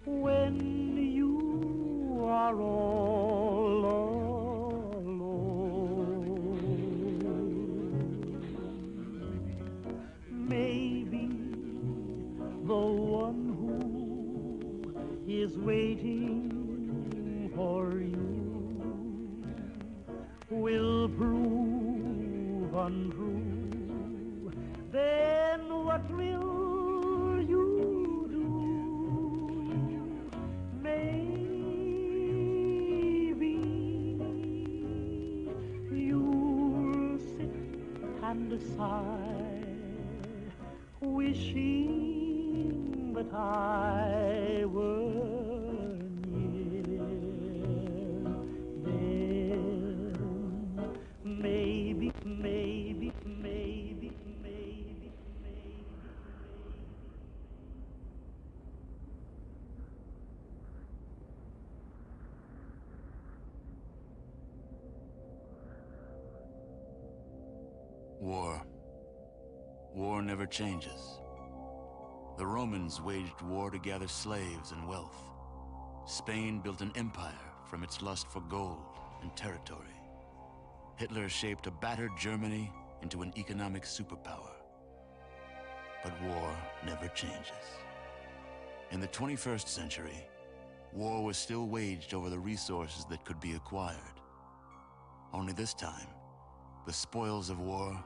when you are all alone. Maybe the one who is waiting for you will prove untrue. Then what will you do? Maybe you'll sit and sigh, wishing that I were near. Then maybe. War. War never changes. The Romans waged war to gather slaves and wealth. Spain built an empire from its lust for gold and territory. Hitler shaped a battered Germany into an economic superpower. But war never changes. In the 21st century, war was still waged over the resources that could be acquired. Only this time, the spoils of war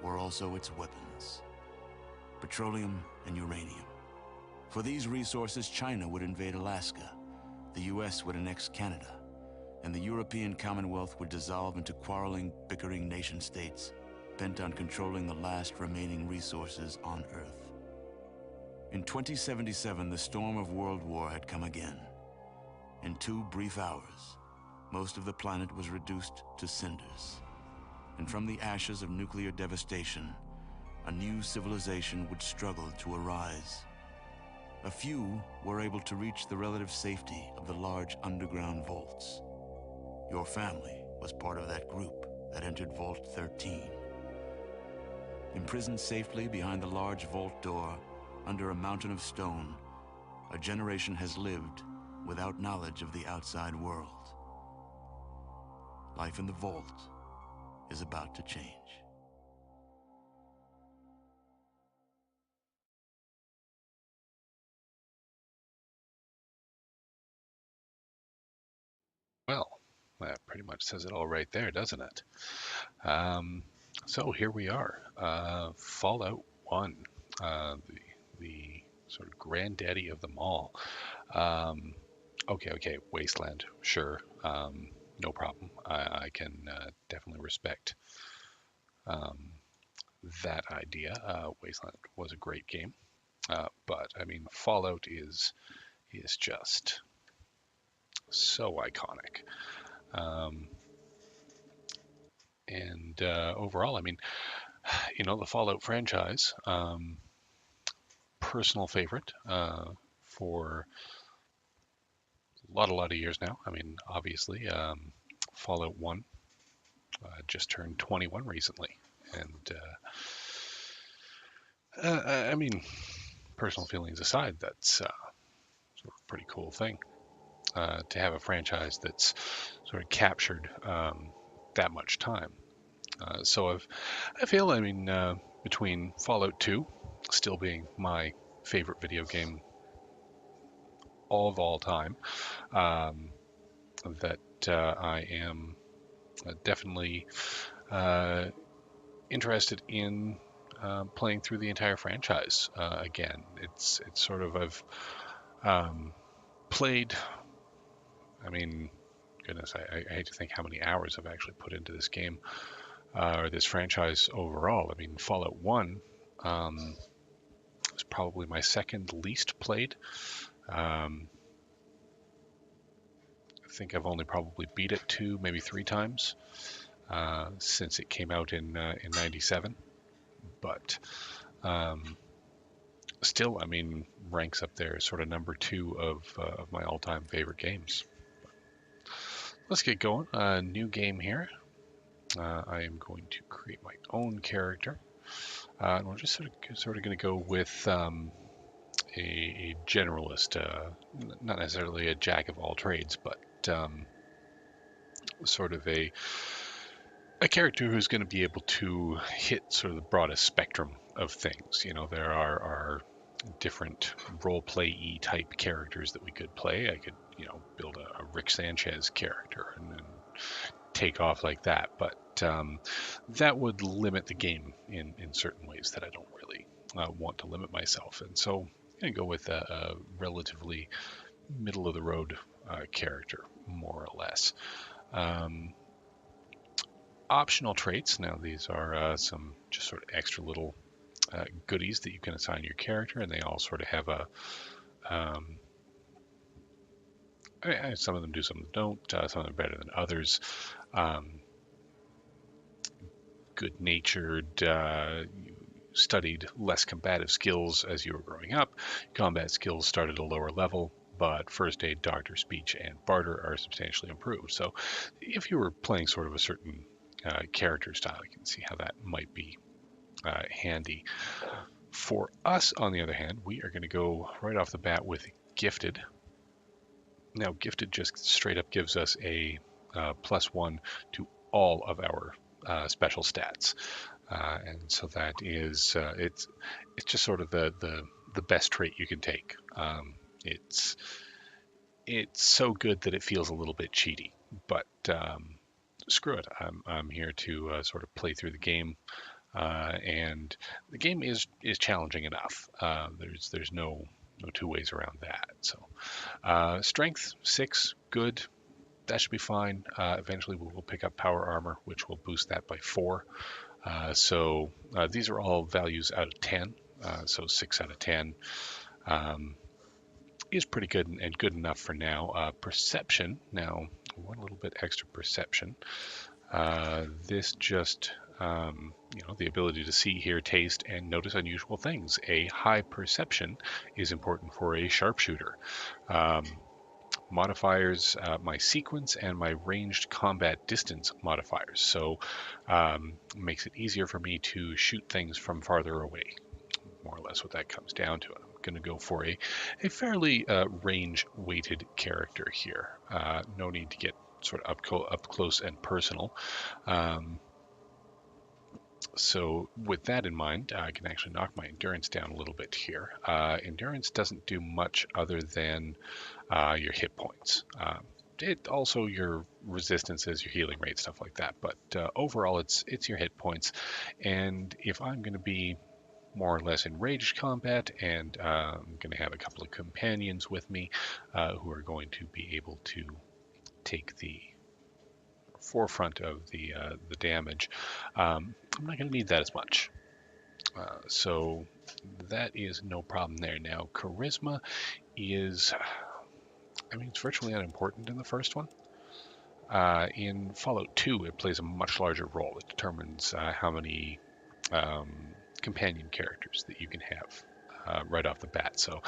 were also its weapons: petroleum and uranium. For these resources, China would invade Alaska, the US would annex Canada, and the European Commonwealth would dissolve into quarreling, bickering nation-states bent on controlling the last remaining resources on Earth. In 2077, the storm of World War had come again. In 2 brief hours, most of the planet was reduced to cinders. And from the ashes of nuclear devastation, a new civilization would struggle to arise. A few were able to reach the relative safety of the large underground vaults. Your family was part of that group that entered Vault 13. Imprisoned safely behind the large vault door, under a mountain of stone, a generation has lived without knowledge of the outside world. Life in the vault is about to change. Well, that pretty much says it all right there, doesn't it? Um, so here we are, Fallout 1, the sort of granddaddy of them all. Um, okay, Wasteland, sure, no problem. I can definitely respect um, that idea. Wasteland was a great game, but I mean, Fallout is just so iconic. Um, and overall, I mean, the Fallout franchise, personal favorite for a lot of years now. I mean, obviously, Fallout 1 just turned 21 recently. And I mean, personal feelings aside, that's sort of a pretty cool thing to have a franchise that's sort of captured that much time. I feel, I mean, between Fallout 2 still being my favorite video game of all time, um, that I am definitely uh, interested in playing through the entire franchise again. It's sort of I've um, played. I mean, goodness, I hate to think how many hours I've actually put into this game or this franchise overall. I mean, Fallout One um, is probably my second least played. Um, I think I've only probably beat it 2, maybe 3 times since it came out in '97. But um, still, I mean, ranks up there, sort of number 2 of my all-time favorite games. Let's get going. New game here. I am going to create my own character. And we're just sort of going to go with a a generalist, not necessarily a jack of all trades, but sort of a character who's going to be able to hit sort of the broadest spectrum of things. There are different role play type characters that we could play. I could, build a Rick Sanchez character and then take off like that. But that would limit the game in certain ways that I don't really want to limit myself. And so I'm going to go with a relatively middle of the road character, more or less. Optional traits. Now these are some just sort of extra little goodies that you can assign your character, and they all sort of have a some of them do, some of them don't. Some of them are better than others. Good-natured, studied less combative skills as you were growing up. Combat skills start at a lower level, but first aid, doctor, speech, and barter are substantially improved. So if you were playing sort of a certain character style, you can see how that might be handy. For us, on the other hand, we are going to go right off the bat with Gifted. Now, Gifted just straight up gives us a +1 to all of our special stats, and so that is it's just sort of the best trait you can take. It's so good that it feels a little bit cheaty, but screw it. I'm here to sort of play through the game, and the game is challenging enough. There's no two ways around that. So strength 6, good. That should be fine. Eventually we will pick up power armor, which will boost that by 4. So these are all values out of 10. So 6 out of 10 is pretty good and good enough for now. Perception, now one little bit extra perception. This just, the ability to see, hear, taste, and notice unusual things. A high perception is important for a sharpshooter. Modifiers, my sequence and my ranged combat distance modifiers. So makes it easier for me to shoot things from farther away. More or less what that comes down to. I'm going to go for a fairly range-weighted character here. No need to get sort of up close and personal. So with that in mind, I can actually knock my endurance down a little bit here. Endurance doesn't do much other than your hit points. It also your resistances, your healing rate, stuff like that. But overall, it's your hit points. And if I'm going to be more or less in ranged combat, and I'm going to have a couple of companions with me who are going to be able to take the forefront of the damage, I'm not going to need that as much. So that is no problem there. Now, charisma is, it's virtually unimportant in the first one. In Fallout 2, it plays a much larger role. It determines how many companion characters that you can have right off the bat. So,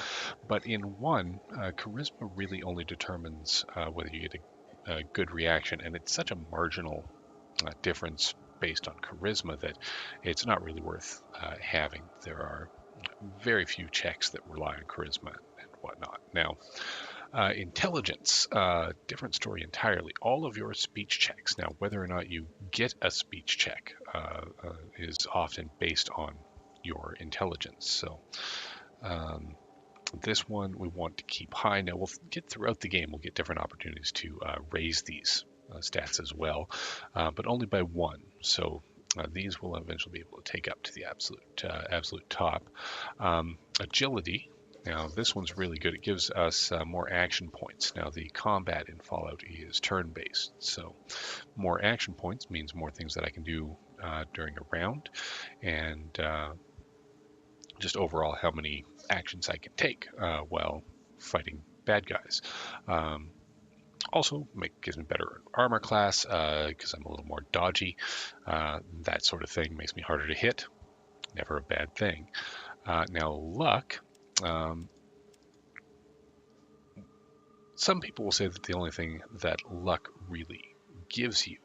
but in 1, charisma really only determines whether you get a good reaction, and it's such a marginal difference based on charisma that it's not really worth having. There are very few checks that rely on charisma and whatnot. Now, intelligence, different story entirely. All of your speech checks, now whether or not you get a speech check is often based on your intelligence. So this one we want to keep high. Now we'll get throughout the game, we'll get different opportunities to raise these stats as well, but only by 1. So these will eventually be able to take up to the absolute top. Agility. Now, this one's really good. It gives us more action points. Now, the combat in Fallout is turn-based, so more action points means more things that I can do during a round, and just overall how many actions I can take while fighting bad guys. Also, gives me better armor class because I'm a little more dodgy. That sort of thing makes me harder to hit. Never a bad thing. Now, luck. Some people will say that the only thing that luck really gives you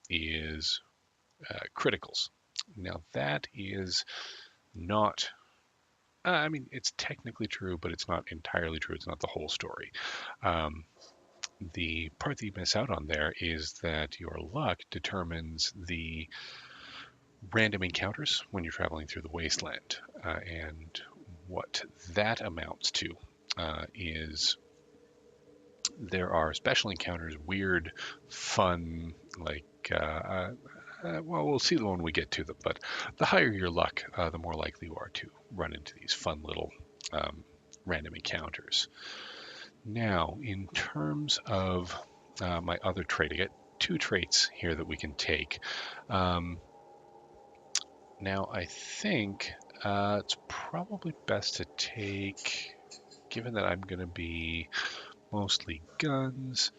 is criticals. Now, that is not I mean, it's technically true, but it's not entirely true. It's not the whole story. Um, the part that you miss out on there is that your luck determines the random encounters when you're traveling through the wasteland. And what that amounts to is there are special encounters, weird, fun, like, well, we'll see them when we get to them, but the higher your luck, the more likely you are to run into these fun little random encounters. Now, in terms of my other trait, I get 2 traits here that we can take. Now, I think it's probably best to take, given that I'm going to be mostly guns,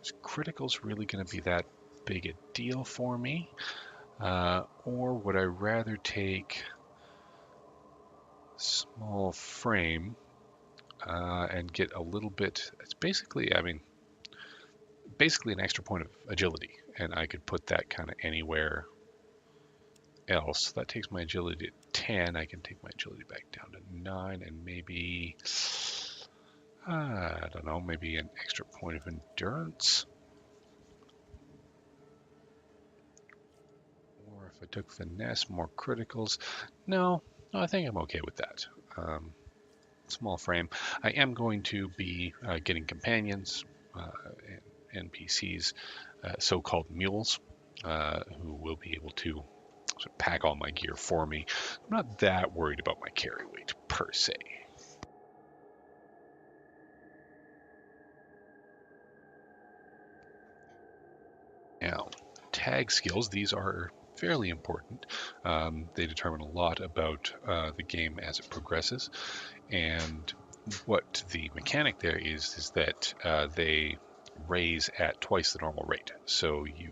is criticals really going to be that big a deal for me? Or would I rather take small frame and get a little bit, it's basically, I mean, basically an extra point of agility, and I could put that kind of anywhere else. That takes my agility to 10. I can take my agility back down to 9, and maybe, I don't know, maybe an extra point of endurance. Or if I took finesse, more criticals. No, I think I'm okay with that. Small frame. I am going to be getting companions, NPCs, so-called mules, who will be able to sort of pack all my gear for me. I'm not that worried about my carry weight per se. Now, tag skills, these are fairly important. They determine a lot about the game as it progresses, and what the mechanic there is that they raise at twice the normal rate. So you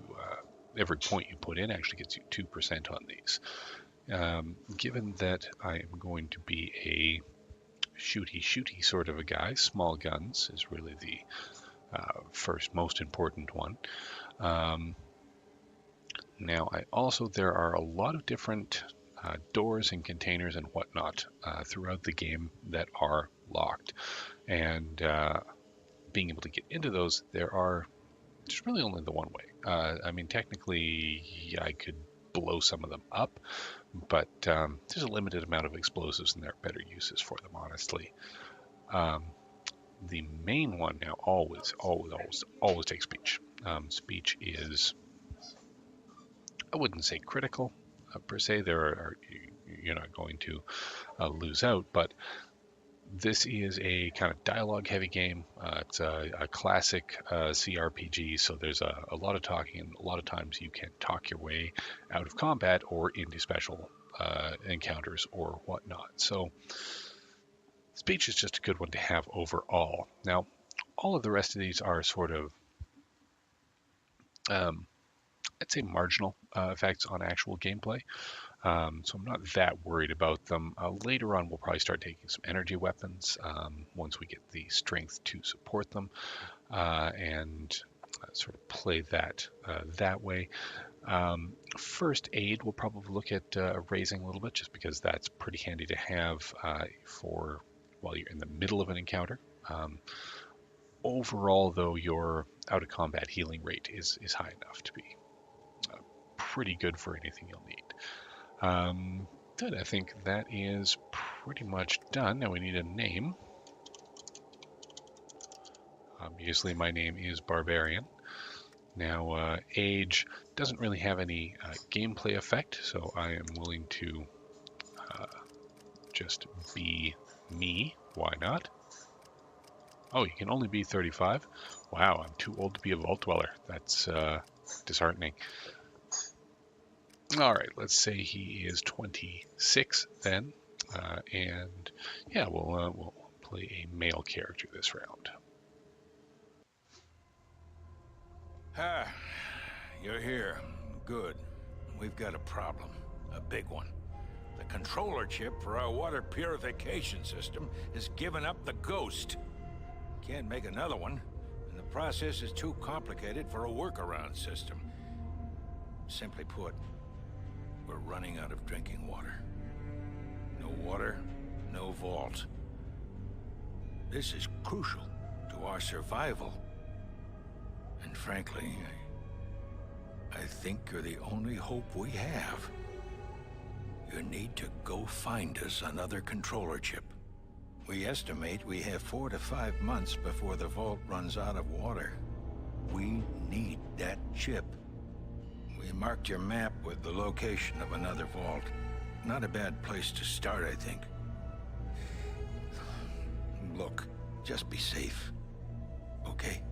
every point you put in actually gets you 2% on these. Given that I am going to be a shooty sort of a guy, small guns is really the first most important one. Now, there are a lot of different doors and containers and whatnot throughout the game that are locked, and being able to get into those, there's really only the one way. I mean, technically, I could blow some of them up, but there's a limited amount of explosives, and there are better uses for them, honestly. The main one now always takes speech. Speech is, I wouldn't say critical per se. You're not going to lose out, but this is a kind of dialogue-heavy game. It's a classic CRPG, so there's a lot of talking, and a lot of times you can talk your way out of combat or into special encounters or whatnot. So speech is just a good one to have overall. Now, all of the rest of these are sort of, I'd say, marginal effects on actual gameplay. So I'm not that worried about them. Later on, we'll probably start taking some energy weapons once we get the strength to support them, and sort of play that that way. First aid, we'll probably look at raising a little bit, just because that's pretty handy to have for while you're in the middle of an encounter. Overall, though, your out-of-combat healing rate is high enough to be pretty good for anything you'll need. Good, I think that is pretty much done. Now we need a name. Obviously, my name is Barbarian. Now, age doesn't really have any gameplay effect, so I am willing to just be me. Why not? Oh, you can only be 35? Wow, I'm too old to be a Vault Dweller. That's disheartening. All right, let's say he is 26 then, and yeah, we'll play a male character this round. Ah, you're here. Good. We've got a problem. A big one. The controller chip for our water purification system has given up the ghost. Can't make another one, and the process is too complicated for a workaround system. Simply put, we're running out of drinking water. No water, no vault. This is crucial to our survival. And frankly, I think you're the only hope we have. You need to go find us another controller chip. We estimate we have 4 to 5 months before the vault runs out of water. We need that chip. We marked your map with the location of another vault. Not a bad place to start, I think. Look, just be safe. Okay?